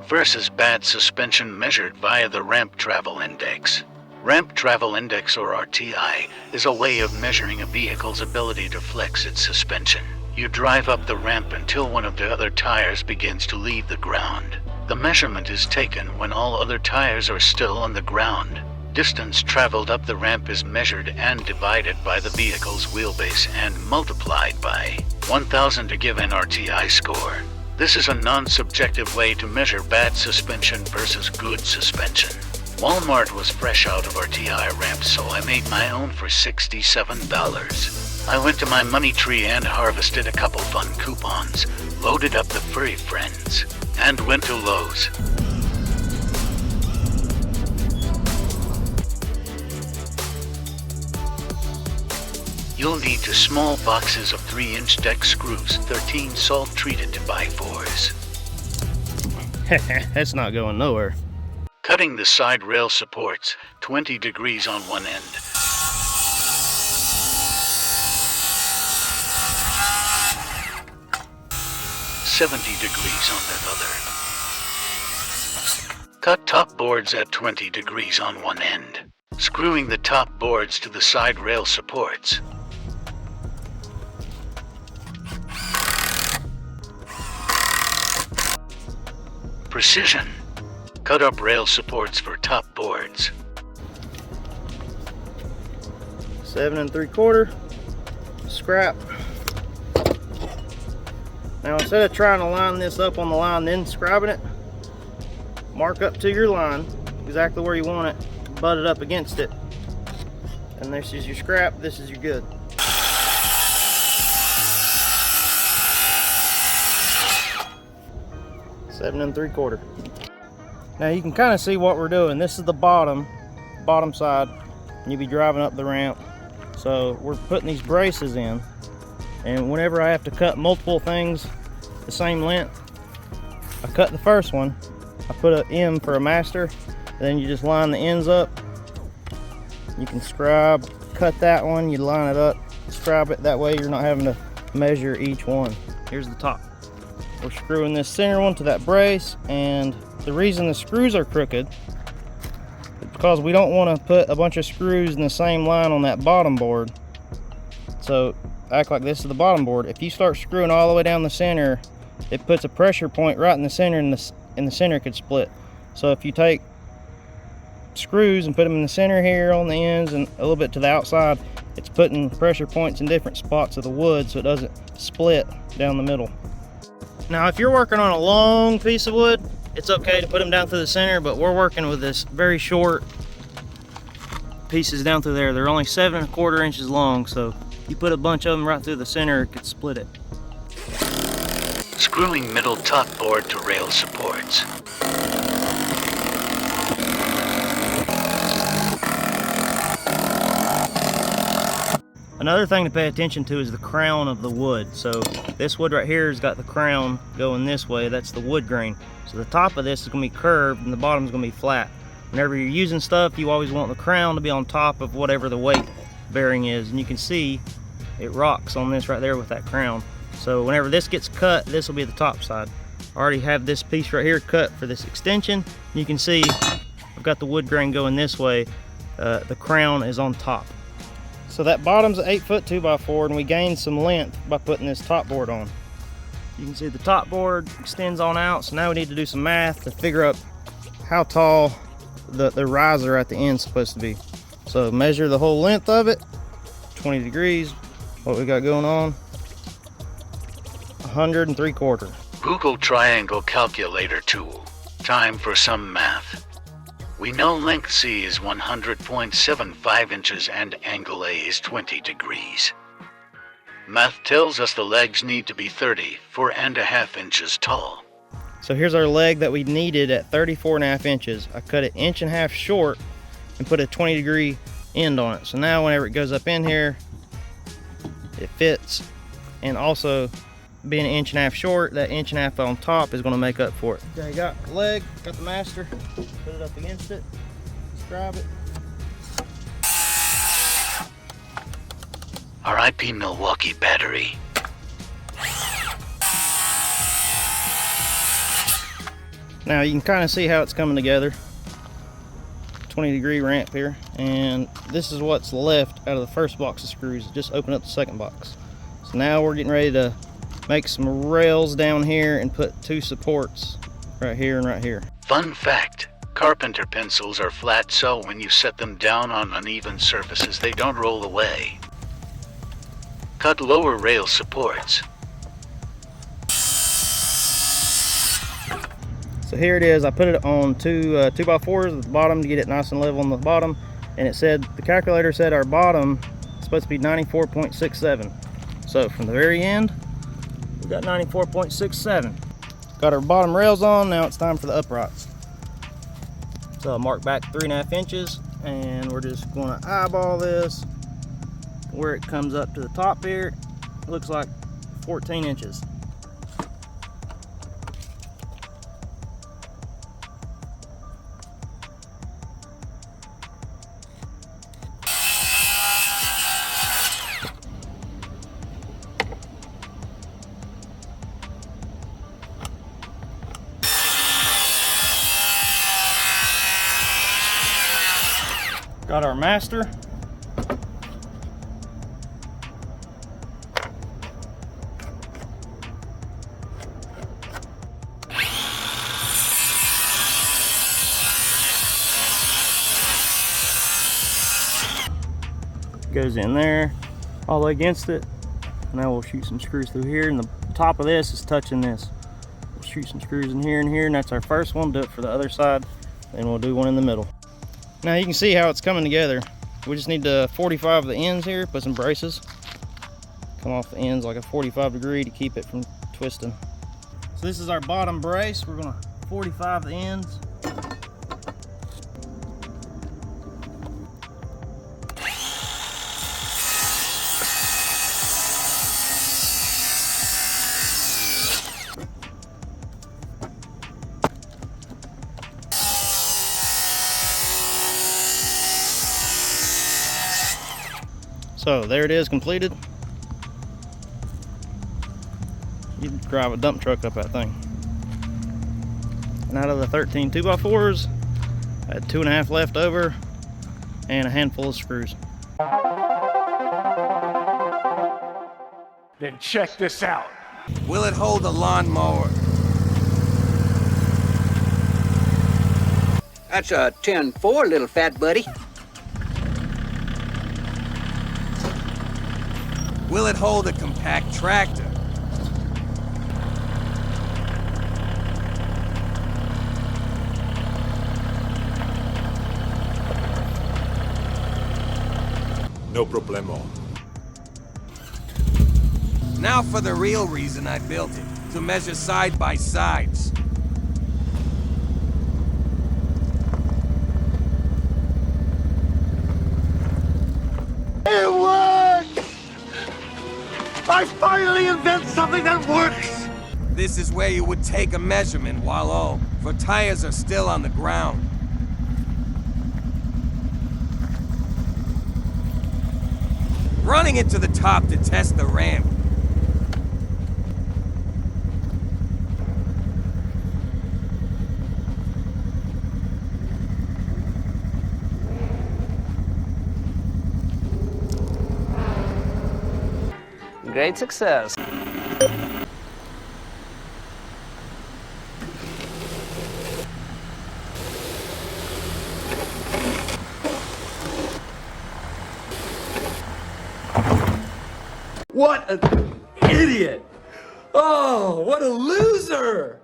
versus bad suspension measured via the Ramp Travel Index. Ramp Travel Index, or RTI, is a way of measuring a vehicle's ability to flex its suspension. You drive up the ramp until one of the other tires begins to leave the ground. The measurement is taken when all other tires are still on the ground. Distance traveled up the ramp is measured and divided by the vehicle's wheelbase and multiplied by 1,000 to give an RTI score. This is a non-subjective way to measure bad suspension versus good suspension. Walmart was fresh out of RTI ramps, so I made my own for $67. I went to my money tree and harvested a couple fun coupons, loaded up the furry friends, and went to Lowe's. You'll need 2 small boxes of 3-inch deck screws, 13 salt-treated 2x4s. That's not going nowhere. Cutting the side rail supports, 20 degrees on one end. $70 degrees on the other. Cut top boards at 20 degrees on one end, screwing the top boards to the side rail supports. Precision. Cut up rail supports for top boards. 7 3/4 scrap. Now instead of trying to line this up on the line then scribing it, mark up to your line exactly where you want it, butt it up against it, and this is your scrap, this is your good. Seven 3/4. Now you can kind of see what we're doing. This is the bottom side, and you'll be driving up the ramp. So we're putting these braces in, and whenever I have to cut multiple things the same length, I cut the first one, I put an M for a master, then you just line the ends up. You can scribe, cut that one, you line it up, scribe it, that way you're not having to measure each one. Here's the top. We're screwing this center one to that brace, and the reason the screws are crooked is because we don't want to put a bunch of screws in the same line on that bottom board. So act like this is the bottom board. If you start screwing all the way down the center, it puts a pressure point right in the center, and the center could split. So if you take screws and put them in the center here on the ends and a little bit to the outside, it's putting pressure points in different spots of the wood so it doesn't split down the middle. Now if you're working on a long piece of wood, it's okay to put them down through the center, but we're working with this very short pieces down through there. They're only 7 1/4 inches long, so you put a bunch of them right through the center, it could split it. Screwing middle top board to rail supports. Another thing to pay attention to is the crown of the wood. So this wood right here has got the crown going this way. That's the wood grain. So the top of this is going to be curved and the bottom is going to be flat. Whenever you're using stuff, you always want the crown to be on top of whatever the weight bearing is. And you can see it rocks on this right there with that crown. So whenever this gets cut, this will be the top side. I already have this piece right here cut for this extension. You can see I've got the wood grain going this way. The crown is on top. So that bottom's an 8-foot 2x4, and we gained some length by putting this top board on. You can see the top board extends on out, so now we need to do some math to figure out how tall the riser at the end is supposed to be. So measure the whole length of it, 20 degrees, what we got going on, 100 3/4. Google Triangle Calculator tool. Time for some math. We know length C is 100.75 inches and angle A is 20 degrees. Math tells us the legs need to be 34.5 inches tall. So here's our leg that we needed at 34.5 inches. I cut it 1.5 inches short and put a 20-degree end on it. So now whenever it goes up in here, it fits. And also being 1.5 inches short, that 1.5 inches on top is going to make up for it. Okay, got the leg, got the master, put it up against it, scribe it. R.I.P. Milwaukee battery. Now you can kind of see how it's coming together. 20-degree ramp here, and this is what's left out of the first box of screws. Just open up the second box. So now we're getting ready to make some rails down here and put 2 supports right here and right here. Fun fact, carpenter pencils are flat, so when you set them down on uneven surfaces, they don't roll away. Cut lower rail supports. So here it is. I put it on 2x4s at the bottom to get it nice and level on the bottom, and it said, the calculator said our bottom is supposed to be 94.67. So from the very end, we got 94.67. Got our bottom rails on. Now it's time for the uprights. So I mark back 3.5 inches, and we're just going to eyeball this where it comes up to the top here. It looks like 14 inches. Got our master. Goes in there, all the way against it. Now we'll shoot some screws through here, and the top of this is touching this. We'll shoot some screws in here and here, and that's our first one. Do it for the other side, and we'll do one in the middle. Now you can see how it's coming together. We just need to 45 the ends here, put some braces. Come off the ends like a 45 degree to keep it from twisting. So this is our bottom brace. We're gonna 45 the ends. So there it is, completed. You can drive a dump truck up that thing. And out of the 13 2x4s, I had 2.5 left over and a handful of screws. Then check this out. Will it hold a lawnmower? That's a 10-4, little fat buddy. Will it hold a compact tractor? No problemo. Now for the real reason I built it, to measure side by sides. It works! I finally invent something that works! This is where you would take a measurement while all, for tires are still on the ground. Running it to the top to test the ramp. Great success. What an idiot! Oh, what a loser!